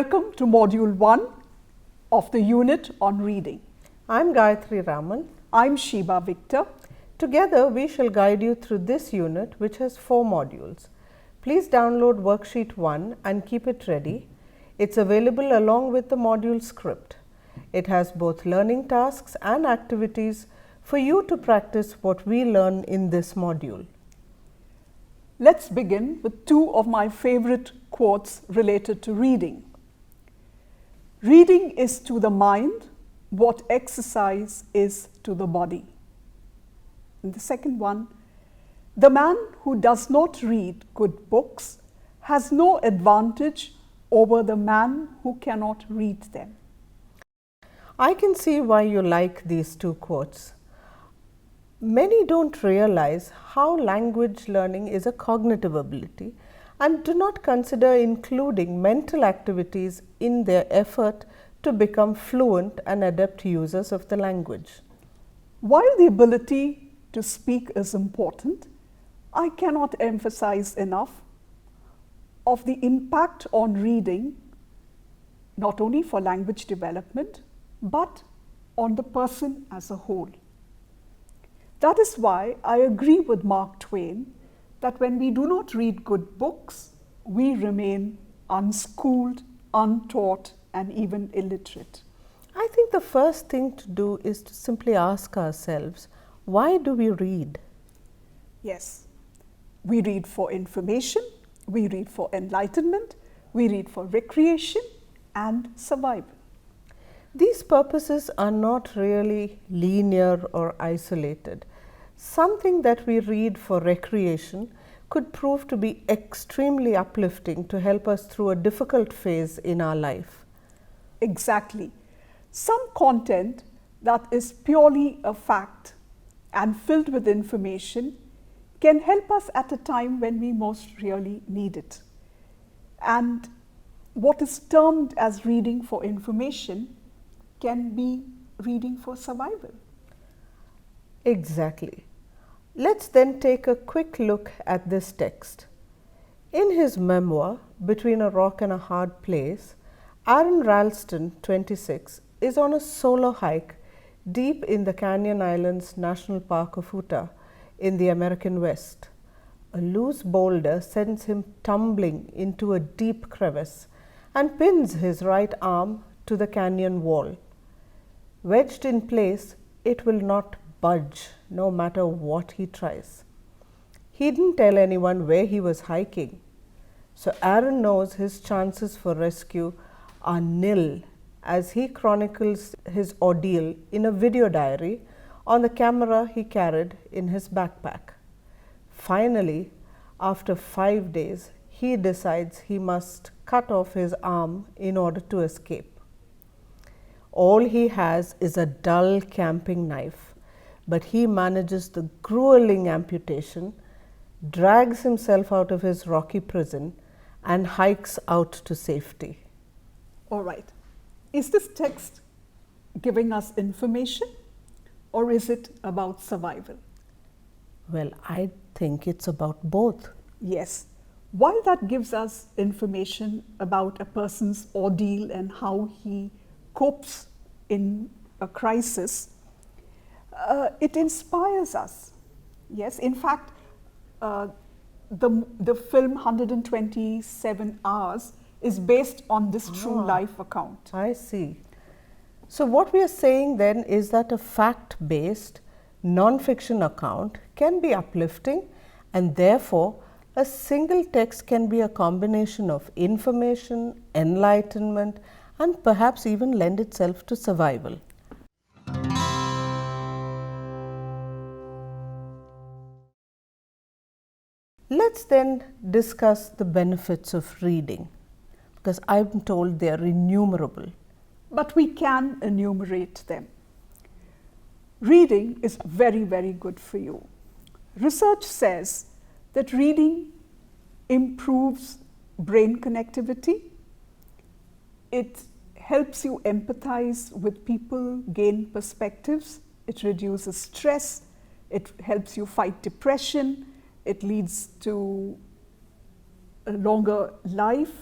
Welcome to Module 1 of the unit on reading. I'm Gayatri Raman. I'm Shiba Victor. Together we shall guide you through this unit, which has 4 modules. Please download worksheet 1 and keep it ready. It's available along with the module script. It has both learning tasks and activities for you to practice what we learn in this module. Let's begin with 2 of my favorite quotes related to reading. Reading is to the mind what exercise is to the body. And the second one, the man who does not read good books has no advantage over the man who cannot read them. I can see why you like these 2 quotes. Many don't realize how language learning is a cognitive ability and do not consider including mental activities in their effort to become fluent and adept users of the language. While the ability to speak is important, I cannot emphasize enough of the impact on reading, not only for language development, but on the person as a whole. That is why I agree with Mark Twain that when we do not read good books, we remain unschooled, untaught, and even illiterate. I think the first thing to do is to simply ask ourselves, why do we read? Yes, we read for information, we read for enlightenment, we read for recreation and survival. These purposes are not really linear or isolated. Something that we read for recreation could prove to be extremely uplifting to help us through a difficult phase in our life. Exactly. Some content that is purely a fact and filled with information can help us at a time when we most really need it. And what is termed as reading for information can be reading for survival. Exactly. Let's then take a quick look at this text. In his memoir, Between a Rock and a Hard Place, Aaron Ralston, 26, is on a solo hike deep in the Canyon Islands National Park of Utah in the American West. A loose boulder sends him tumbling into a deep crevice and pins his right arm to the canyon wall. Wedged in place, it will not budge no matter what he tries. He didn't tell anyone where he was hiking, so Aaron knows his chances for rescue are nil as he chronicles his ordeal in a video diary on the camera he carried in his backpack. Finally, after 5 days, he decides he must cut off his arm in order to escape. All he has is a dull camping knife, but he manages the grueling amputation, drags himself out of his rocky prison, and hikes out to safety. All right. Is this text giving us information or is it about survival? Well, I think it's about both. Yes. While that gives us information about a person's ordeal and how he copes in a crisis, it inspires us. Yes, in fact, the film 127 Hours is based on this true life account. I see. So what we are saying then is that a fact-based non-fiction account can be uplifting, and therefore a single text can be a combination of information, enlightenment, and perhaps even lend itself to survival. Let's then discuss the benefits of reading, because I'm told they are innumerable. But we can enumerate them. Reading is very, very good for you. Research says that reading improves brain connectivity. It helps you empathize with people, gain perspectives. It reduces stress. It helps you fight depression. It leads to a longer life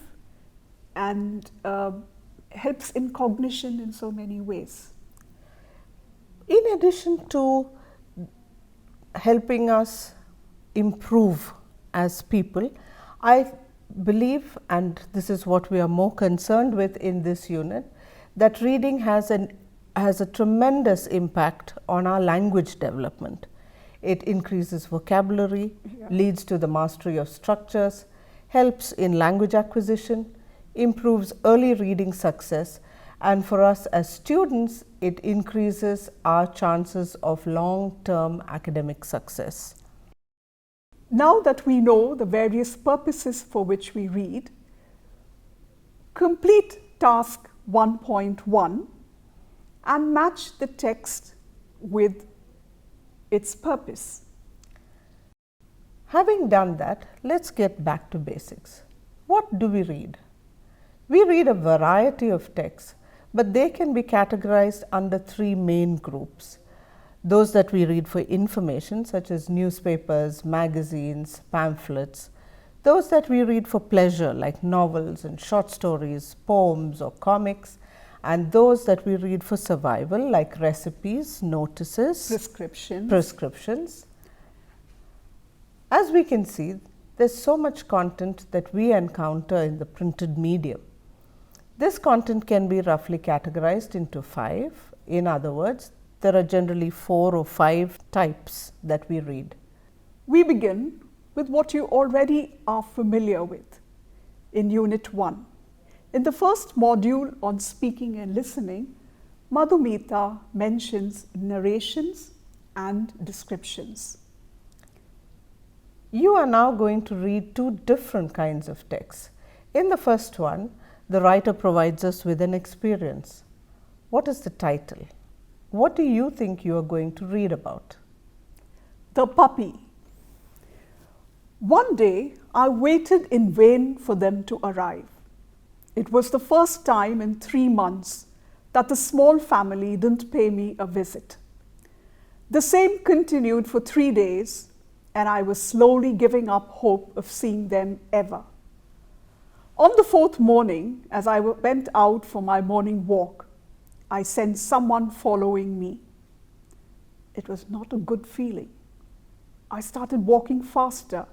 and helps in cognition in so many ways. In addition to helping us improve as people, I believe, and this is what we are more concerned with in this unit, that reading has a tremendous impact on our language development. It increases vocabulary, leads to the mastery of structures, helps in language acquisition, improves early reading success, and for us as students, it increases our chances of long-term academic success. Now that we know the various purposes for which we read, complete task 1.1 and match the text with its purpose. Having done that, let's get back to basics. What do we read? We read a variety of texts, but they can be categorized under three main groups. Those that we read for information, such as newspapers, magazines, pamphlets. Those that we read for pleasure, like novels and short stories, poems or comics. And those that we read for survival, like recipes, notices, prescriptions. As we can see, there's so much content that we encounter in the printed medium. This content can be roughly categorized into 5. In other words, there are generally 4 or 5 types that we read. We begin with what you already are familiar with in Unit 1. In the first module on speaking and listening, Madhumita mentions narrations and descriptions. You are now going to read 2 different kinds of texts. In the first one, the writer provides us with an experience. What is the title? What do you think you are going to read about? The puppy. One day, I waited in vain for them to arrive. It was the first time in 3 months that the small family didn't pay me a visit. The same continued for 3 days, and I was slowly giving up hope of seeing them ever. On the 4th morning, as I went out for my morning walk, I sensed someone following me. It was not a good feeling. I started walking faster,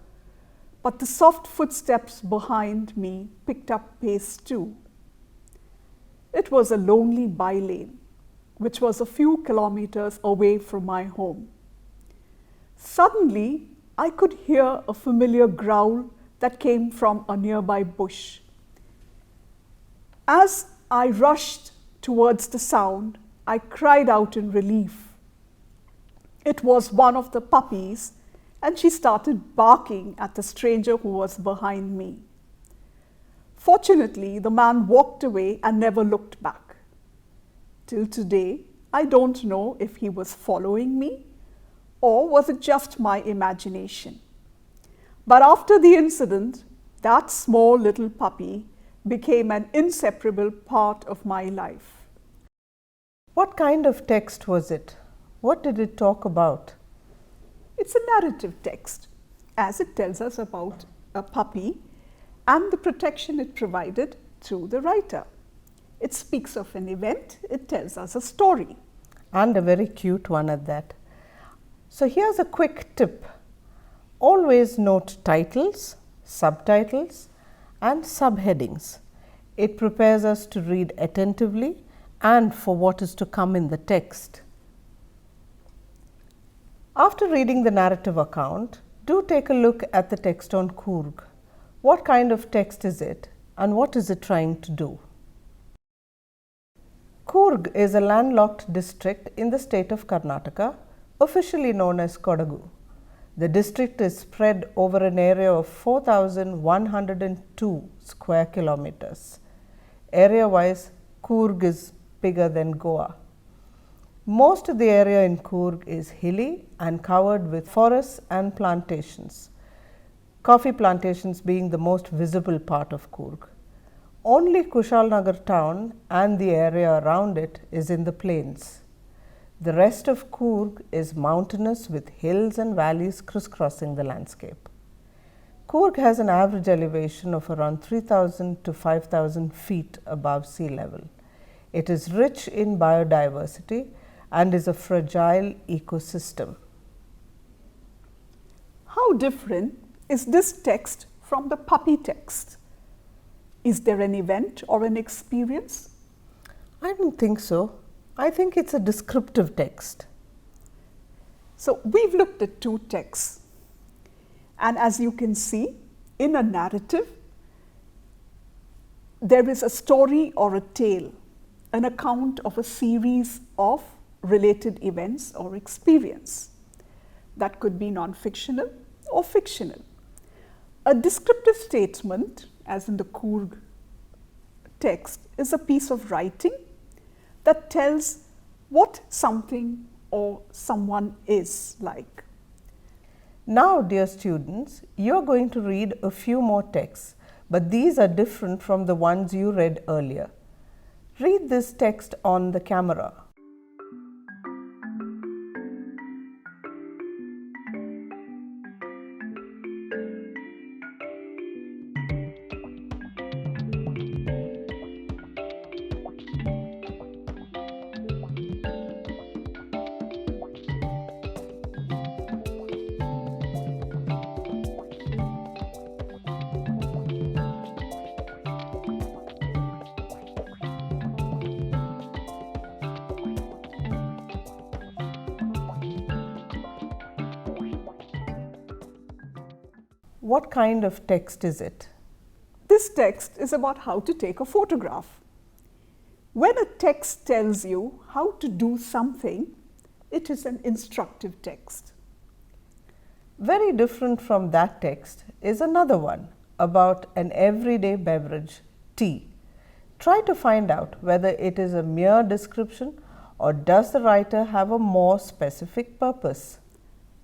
but the soft footsteps behind me picked up pace too. It was a lonely bylane, which was a few kilometers away from my home. Suddenly, I could hear a familiar growl that came from a nearby bush. As I rushed towards the sound, I cried out in relief. It was one of the puppies, and she started barking at the stranger who was behind me. Fortunately, the man walked away and never looked back. Till today, I don't know if he was following me or was it just my imagination. But after the incident, that small little puppy became an inseparable part of my life. What kind of text was it? What did it talk about? It's a narrative text, as it tells us about a puppy and the protection it provided to the writer. It speaks of an event, it tells us a story. And a very cute one at that. So here's a quick tip. Always note titles, subtitles, and subheadings. It prepares us to read attentively and for what is to come in the text. After reading the narrative account, do take a look at the text on Coorg. What kind of text is it and what is it trying to do? Coorg is a landlocked district in the state of Karnataka, officially known as Kodagu. The district is spread over an area of 4,102 square kilometers. Area-wise, Coorg is bigger than Goa. Most of the area in Coorg is hilly and covered with forests and plantations. Coffee plantations being the most visible part of Coorg. Only Kushalnagar town and the area around it is in the plains. The rest of Coorg is mountainous with hills and valleys crisscrossing the landscape. Coorg has an average elevation of around 3,000 to 5,000 feet above sea level. It is rich in biodiversity and is a fragile ecosystem. How different is this text from the puppy text? Is there an event or an experience? I don't think so. I think it's a descriptive text. So we've looked at two texts, and as you can see, in a narrative, there is a story or a tale, an account of a series of related events or experience. That could be non-fictional or fictional. A descriptive statement, as in the Coorg text, is a piece of writing that tells what something or someone is like. Now, dear students, you are going to read a few more texts, but these are different from the ones you read earlier. Read this text on the camera. What kind of text is it? This text is about how to take a photograph. When a text tells you how to do something, it is an instructive text. Very different from that text is another one about an everyday beverage, tea. Try to find out whether it is a mere description or does the writer have a more specific purpose.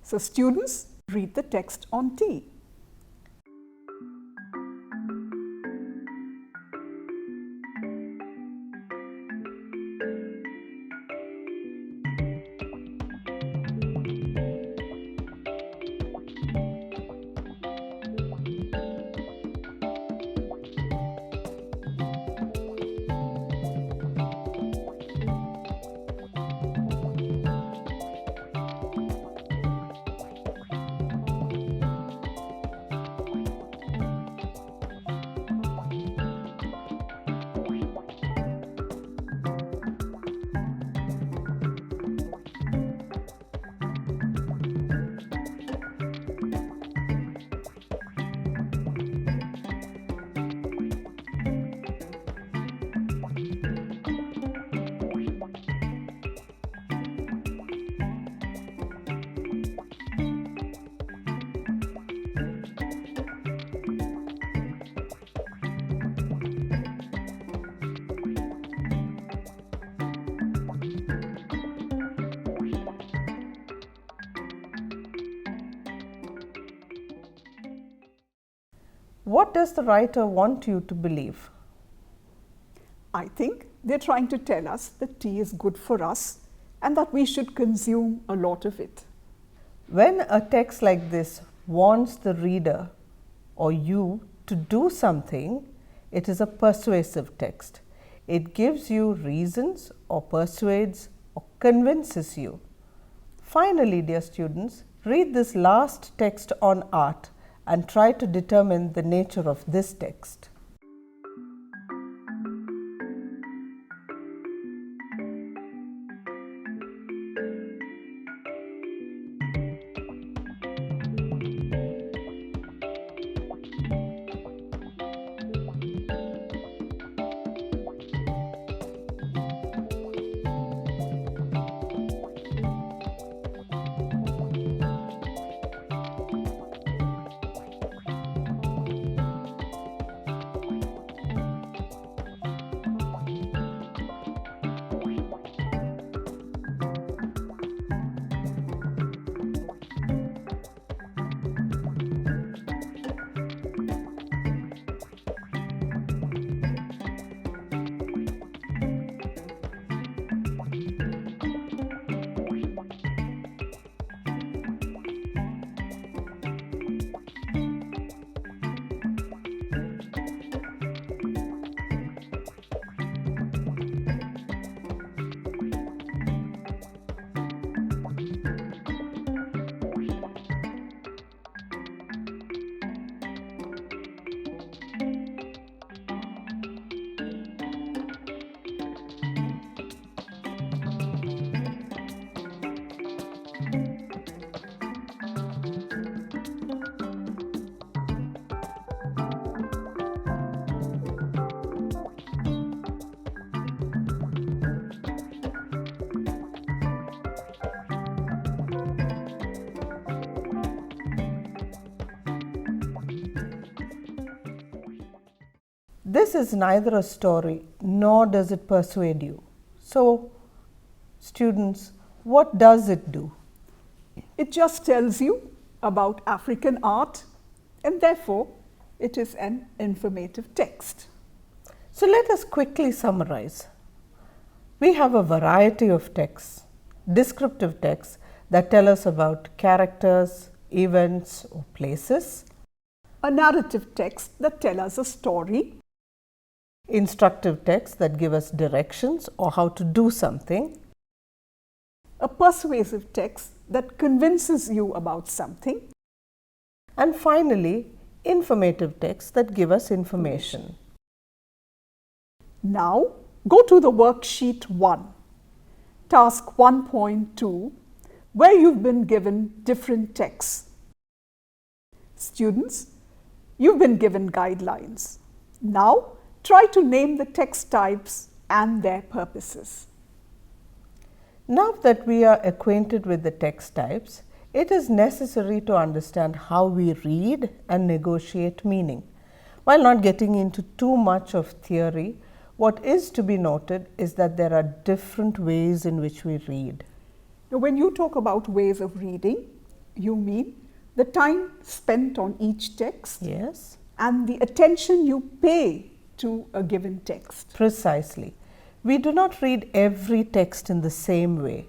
So students, read the text on tea. What does the writer want you to believe? I think they're trying to tell us that tea is good for us and that we should consume a lot of it. When a text like this wants the reader or you to do something, it is a persuasive text. It gives you reasons or persuades or convinces you. Finally, dear students, read this last text on art and try to determine the nature of this text. This is neither a story nor does it persuade you. So, students, what does it do? It just tells you about African art, and therefore it is an informative text. So, let us quickly summarize. We have a variety of texts, descriptive texts that tell us about characters, events, or places, A narrative text that tells us a story, instructive texts that give us directions or how to do something, a persuasive text that convinces you about something, and finally, informative texts that give us information. Now, go to the worksheet 1, task 1.2, where you've been given different texts. Students, you've been given guidelines. Now, try to name the text types and their purposes. Now that we are acquainted with the text types, it is necessary to understand how we read and negotiate meaning. While not getting into too much of theory, what is to be noted is that there are different ways in which we read. Now, when you talk about ways of reading, you mean the time spent on each text Yes, and the attention you pay to a given text. precisely. We do not read every text in the same way.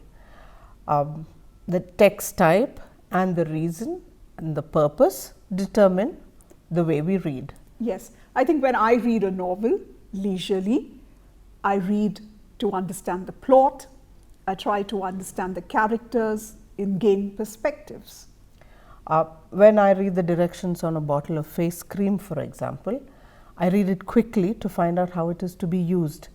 The text type and the reason and the purpose determine the way we read. Yes, I think when I read a novel leisurely, I read to understand the plot, I try to understand the characters and gain perspectives. When I read the directions on a bottle of face cream, for example, I read it quickly to find out how it is to be used.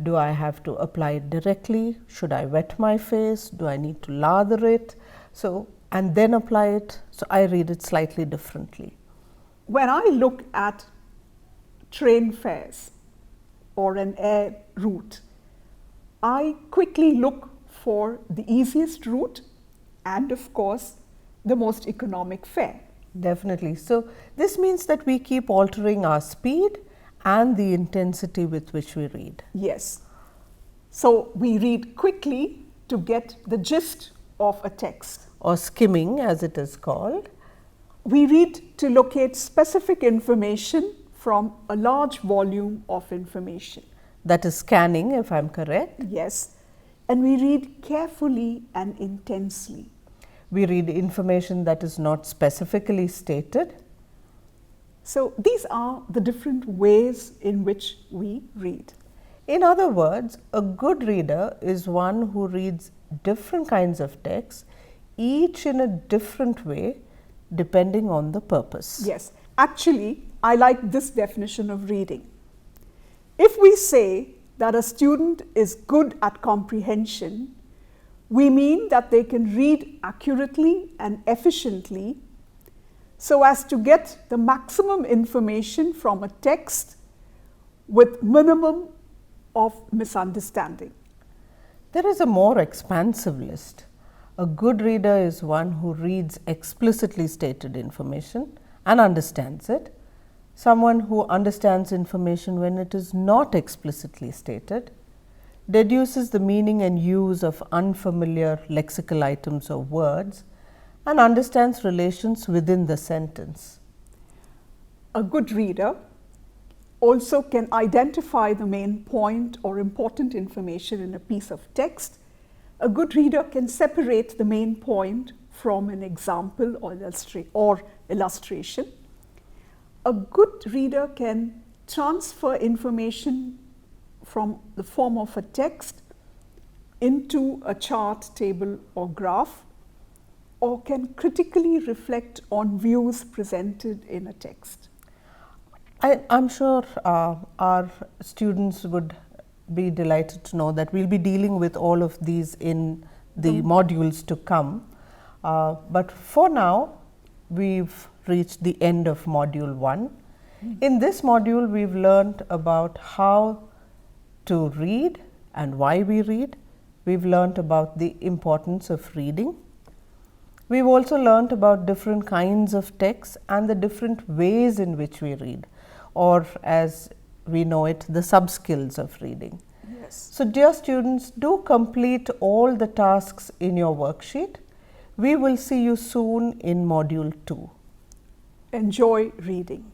Do I have to apply it directly? Should I wet my face? Do I need to lather it? And then apply it. So I read it slightly differently. When I look at train fares or an air route, I quickly look for the easiest route and, of course, the most economic fare. Definitely. So this means that we keep altering our speed and the intensity with which we read. Yes. So we read quickly to get the gist of a text. Or skimming, as it is called. We read to locate specific information from a large volume of information. That is scanning, if I'm correct. Yes. And we read carefully and intensely. We read information that is not specifically stated. So these are the different ways in which we read. In other words, a good reader is one who reads different kinds of texts, each in a different way, depending on the purpose. Yes, actually, I like this definition of reading. If we say that a student is good at comprehension, we mean that they can read accurately and efficiently so as to get the maximum information from a text with minimum of misunderstanding. There is a more expansive list. A good reader is one who reads explicitly stated information and understands it. Someone who understands information when it is not explicitly stated, deduces the meaning and use of unfamiliar lexical items or words, and understands relations within the sentence. A good reader also can identify the main point or important information in a piece of text. A good reader can separate the main point from an example or illustration. A good reader can transfer information from the form of a text into a chart, table, or graph, or can critically reflect on views presented in a text. I'm sure our students would be delighted to know that we'll be dealing with all of these in the modules to come. But for now, we've reached the end of module 1. In this module, we've learned about how to read and why we read. We've learned about the importance of reading. We've also learned about different kinds of texts and the different ways in which we read, or as we know it, the sub-skills of reading. Yes. So, dear students, do complete all the tasks in your worksheet. We will see you soon in module 2. Enjoy reading.